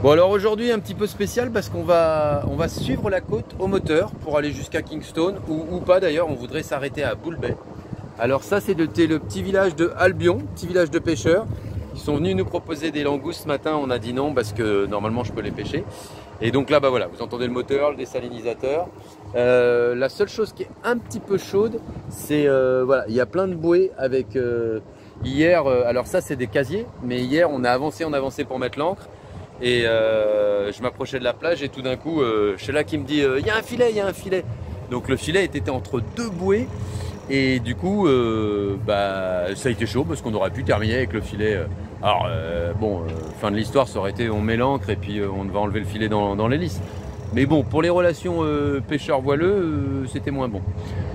Bon alors aujourd'hui un petit peu spécial parce qu'on va suivre la côte au moteur pour aller jusqu'à Kingston ou pas d'ailleurs, on voudrait s'arrêter à Bull Bay. Alors ça c'est le petit village de Albion, petit village de pêcheurs. Ils sont venus nous proposer des langoustes ce matin, on a dit non parce que normalement je peux les pêcher. Et donc là bah voilà, vous entendez le moteur, le désalinisateur. La seule chose qui est un petit peu chaude, c'est voilà, il y a plein de bouées avec hier, alors ça c'est des casiers, mais hier on a avancé pour mettre l'ancre. Et je m'approchais de la plage et tout d'un coup, Sheila qui me dit il y a un filet, il y a un filet. Donc le filet était entre deux bouées et du coup, ça a été chaud parce qu'on aurait pu terminer avec le filet. Alors fin de l'histoire, ça aurait été on met l'ancre et puis on va enlever le filet dans l'hélice. Mais bon, pour les relations pêcheurs voileux, c'était moins bon.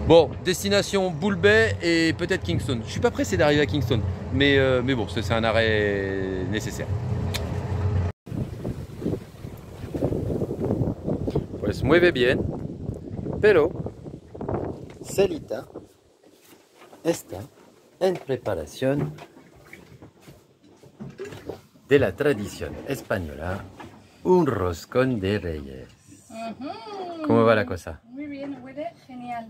Bon, destination Bull Bay et peut-être Kingston. Je suis pas pressé d'arriver à Kingston, mais bon, c'est un arrêt nécessaire. Pues mueve bien, pero Celita está en preparación de la tradición española, un roscón de reyes. ¿Cómo va la cosa? Muy bien, huele genial.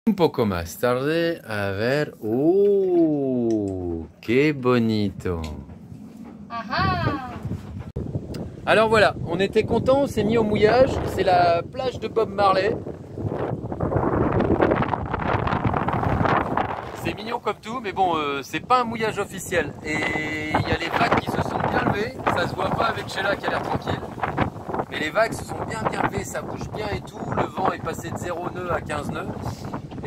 Un poco más tarde, a ver... ¡Oh! ¡Qué bonito! Ajá. Alors voilà, on était content, on s'est mis au mouillage. C'est la plage de Bob Marley. C'est mignon comme tout, mais bon, c'est pas un mouillage officiel. Et il y a les vagues qui se sont bien levées. Ça se voit pas avec Sheila qui a l'air tranquille. Mais les vagues se sont bien levées, ça bouge bien et tout. Le vent est passé de 0 nœuds à 15 nœuds.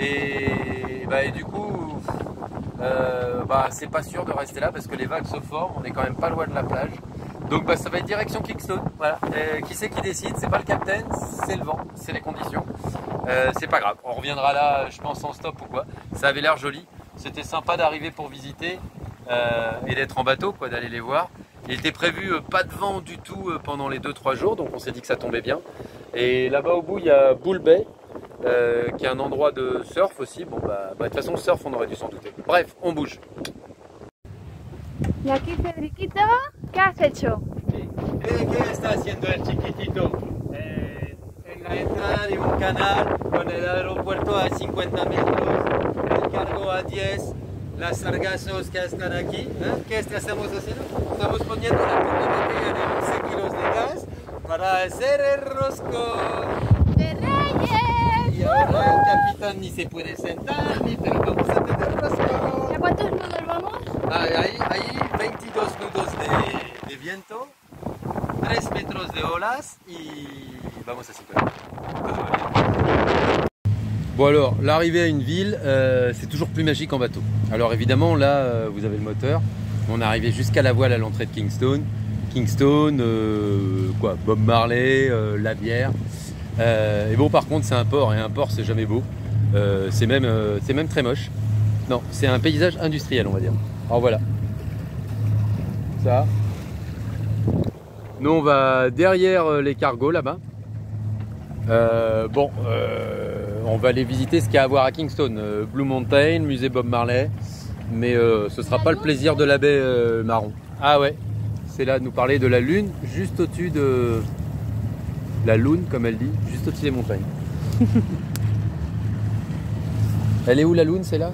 Et du coup, c'est pas sûr de rester là parce que les vagues se forment. On est quand même pas loin de la plage. Donc ça va être direction Kingston, voilà. Qui c'est qui décide? C'est pas le capitaine, c'est le vent, c'est les conditions. C'est pas grave, on reviendra là, je pense en stop ou quoi. Ça avait l'air joli, c'était sympa d'arriver pour visiter et d'être en bateau, quoi, d'aller les voir. Il était prévu pas de vent du tout pendant les 2-3 jours, donc on s'est dit que ça tombait bien. Et là-bas au bout, il y a Bull Bay, qui est un endroit de surf aussi. Bon de toute façon, surf, on aurait dû s'en douter. Bref, on bouge. Y aquí Federiquito, ¿qué has hecho? Sí. ¿Qué está haciendo el chiquitito? En la entrada de un canal con el aeropuerto a 50 metros, el cargo a 10, las sargazos que están aquí. ¿Qué estamos haciendo? Estamos poniendo la botella de 11 kilos de gas para hacer el roscón. ¡De Reyes! Y ahora el capitán ni se puede sentar, pero vamos a tener roscón. ¿Y a cuántos nudos vamos? Hay 22 nudos de viento, 3 metros de olas y vamos a sincronizar. Bon alors, l'arrivée à une ville, c'est toujours plus magique en bateau. Alors évidemment, là, vous avez le moteur. On est arrivé jusqu'à la voile à l'entrée de Kingston. Bob Marley, la bière. Et bon, par contre, c'est un port, et un port, c'est jamais beau. C'est même très moche. Non, c'est un paysage industriel, on va dire. Alors voilà. Ça. Nous, on va derrière les cargos, là-bas. On va aller visiter ce qu'il y a à voir à Kingston. Blue Mountain, musée Bob Marley. Mais ce sera pas le plaisir de la baie marron. Ah ouais, c'est là de nous parler de la lune, juste au-dessus de... La lune, comme elle dit, juste au-dessus des montagnes. Elle est où la lune, c'est là?